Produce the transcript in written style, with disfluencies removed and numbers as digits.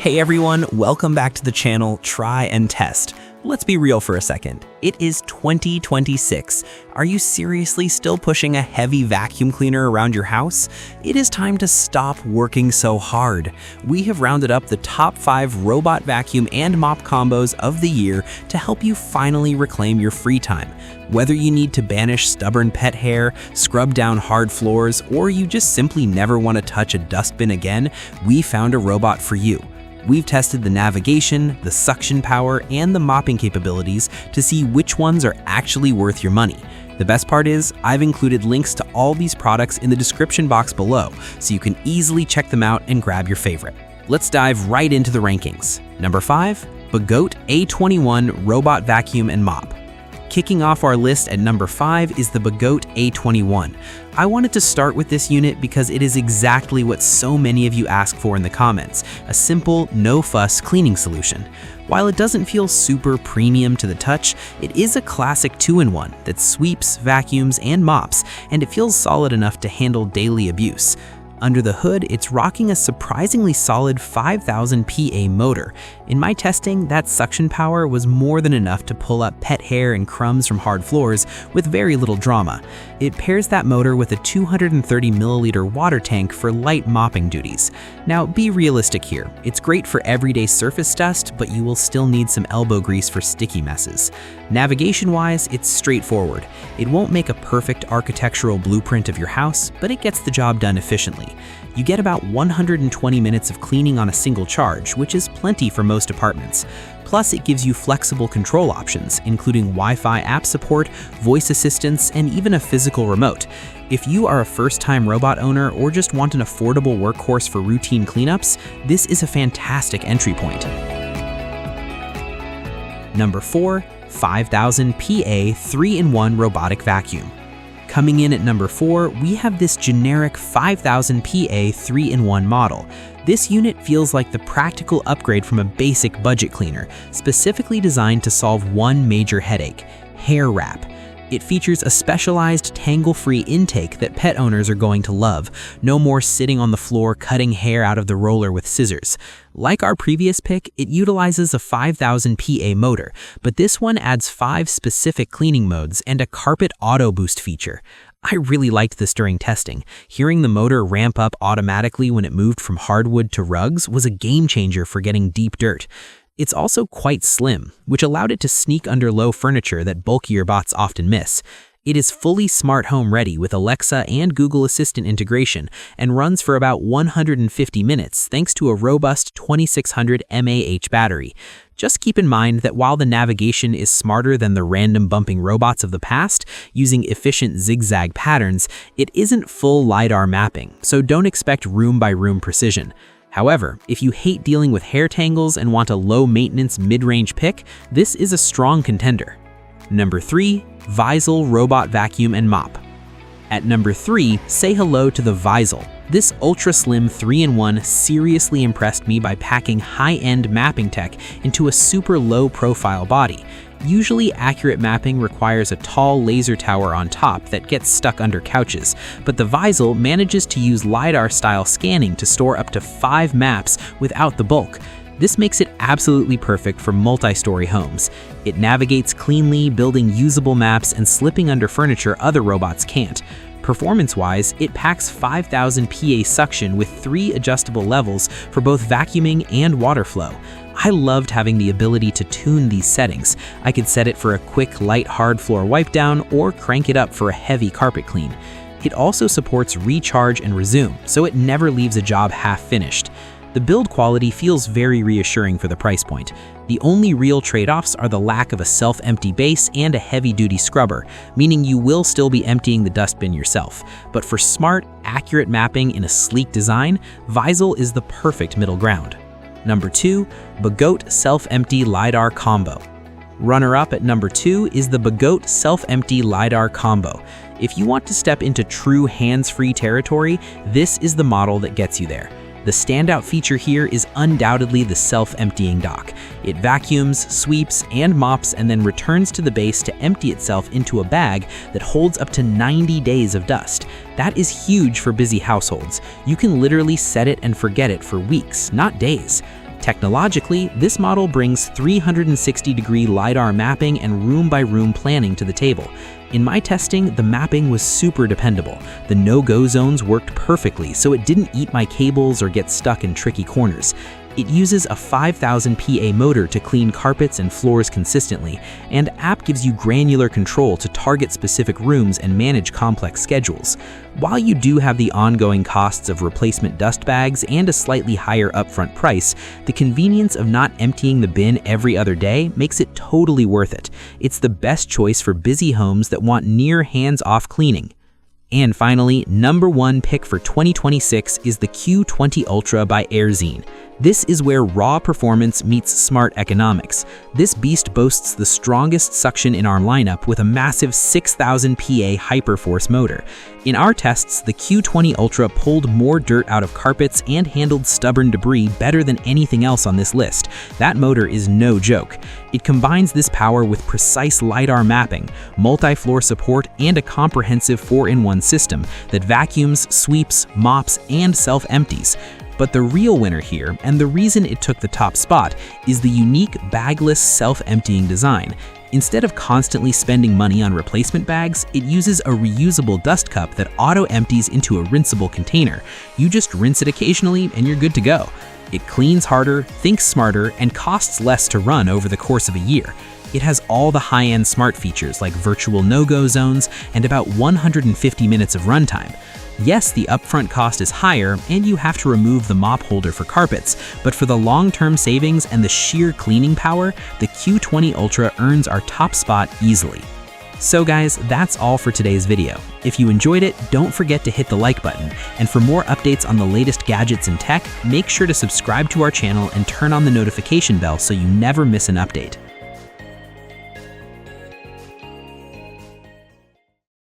Hey everyone, welcome back to the channel Try and Test. Let's be real for a second. It is 2026. Are you seriously still pushing a heavy vacuum cleaner around your house? It is time to stop working so hard. We have rounded up the top 5 robot vacuum and mop combos of the year to help you finally reclaim your free time. Whether you need to banish stubborn pet hair, scrub down hard floors, or you just simply never want to touch a dustbin again, we found a robot for you. We've tested the navigation, the suction power, and the mopping capabilities to see which ones are actually worth your money. The best part is, I've included links to all these products in the description box below, so you can easily check them out and grab your favorite. Let's dive right into the rankings. Number 5, BeOT A21 Robot Vacuum and Mop. Kicking off our list at number 5 is the BeOT A21. I wanted to start with this unit because it is exactly what so many of you ask for in the comments, a simple, no-fuss cleaning solution. While it doesn't feel super premium to the touch, it is a classic 2-in-1 that sweeps, vacuums, and mops, and it feels solid enough to handle daily abuse. Under the hood, it's rocking a surprisingly solid 5,000 PA motor. In my testing, that suction power was more than enough to pull up pet hair and crumbs from hard floors with very little drama. It pairs that motor with a 230 milliliter water tank for light mopping duties. Now, be realistic here. It's great for everyday surface dust, but you will still need some elbow grease for sticky messes. Navigation-wise, it's straightforward. It won't make a perfect architectural blueprint of your house, but it gets the job done efficiently. You get about 120 minutes of cleaning on a single charge, which is plenty for most apartments. Plus, it gives you flexible control options, including Wi-Fi app support, voice assistance, and even a physical remote. If you are a first-time robot owner or just want an affordable workhorse for routine cleanups, this is a fantastic entry point. Number 4, 5,000 PA 3-in-1 robotic vacuum. Coming in at number 4, we have this generic 5,000 PA 3-in-1 model. This unit feels like the practical upgrade from a basic budget cleaner, specifically designed to solve one major headache: hair wrap. It features a specialized tangle-free intake that pet owners are going to love. No more sitting on the floor cutting hair out of the roller with scissors. Like our previous pick, it utilizes a 5,000 PA motor, but this one adds 5 specific cleaning modes and a carpet auto boost feature. I really liked this during testing. Hearing the motor ramp up automatically when it moved from hardwood to rugs was a game changer for getting deep dirt. It's also quite slim, which allowed it to sneak under low furniture that bulkier bots often miss. It is fully smart home ready with Alexa and Google Assistant integration and runs for about 150 minutes thanks to a robust 2600 mAh battery. Just keep in mind that while the navigation is smarter than the random bumping robots of the past, using efficient zigzag patterns, it isn't full LiDAR mapping, so don't expect room-by-room precision. However, if you hate dealing with hair tangles and want a low-maintenance mid-range pick, this is a strong contender. Number 3, Visel Robot Vacuum and Mop. At number 3, say hello to the Visel. This ultra-slim 3-in-1 seriously impressed me by packing high-end mapping tech into a super low-profile body. Usually, accurate mapping requires a tall laser tower on top that gets stuck under couches, but the Visel manages to use LiDAR-style scanning to store up to 5 maps without the bulk. This makes it absolutely perfect for multi-story homes. It navigates cleanly, building usable maps and slipping under furniture other robots can't. Performance-wise, it packs 5,000 PA suction with 3 adjustable levels for both vacuuming and water flow. I loved having the ability to tune these settings. I could set it for a quick, light, hard floor wipe down or crank it up for a heavy carpet clean. It also supports recharge and resume, so it never leaves a job half finished. The build quality feels very reassuring for the price point. The only real trade-offs are the lack of a self-empty base and a heavy-duty scrubber, meaning you will still be emptying the dustbin yourself. But for smart, accurate mapping in a sleek design, Visel is the perfect middle ground. Number 2, BeOT Self-Empty LiDAR Combo. Runner-up at number 2 is the BeOT Self-Empty LiDAR Combo. If you want to step into true hands-free territory, this is the model that gets you there. The standout feature here is undoubtedly the self-emptying dock. It vacuums, sweeps, and mops and then returns to the base to empty itself into a bag that holds up to 90 days of dust. That is huge for busy households. You can literally set it and forget it for weeks, not days. Technologically, this model brings 360-degree LiDAR mapping and room-by-room planning to the table. In my testing, the mapping was super dependable. The no-go zones worked perfectly, so it didn't eat my cables or get stuck in tricky corners. It uses a 5000 PA motor to clean carpets and floors consistently, and app gives you granular control to target specific rooms and manage complex schedules. While you do have the ongoing costs of replacement dust bags and a slightly higher upfront price, the convenience of not emptying the bin every other day makes it totally worth it. It's the best choice for busy homes that want near hands-off cleaning. And finally, number one pick for 2026 is the Q20 Ultra by AirZine. This is where raw performance meets smart economics. This beast boasts the strongest suction in our lineup with a massive 6000 PA Hyperforce motor. In our tests, the Q20 Ultra pulled more dirt out of carpets and handled stubborn debris better than anything else on this list. That motor is no joke. It combines this power with precise LiDAR mapping, multi-floor support, and a comprehensive 4-in-1 system that vacuums, sweeps, mops, and self-empties. But the real winner here, and the reason it took the top spot, is the unique bagless self-emptying design. Instead of constantly spending money on replacement bags, it uses a reusable dust cup that auto-empties into a rinsable container. You just rinse it occasionally and you're good to go. It cleans harder, thinks smarter, and costs less to run over the course of a year. It has all the high-end smart features like virtual no-go zones and about 150 minutes of runtime. Yes, the upfront cost is higher, and you have to remove the mop holder for carpets, but for the long-term savings and the sheer cleaning power, the Q20 Ultra earns our top spot easily. So guys, that's all for today's video. If you enjoyed it, don't forget to hit the like button, and for more updates on the latest gadgets and tech, make sure to subscribe to our channel and turn on the notification bell so you never miss an update.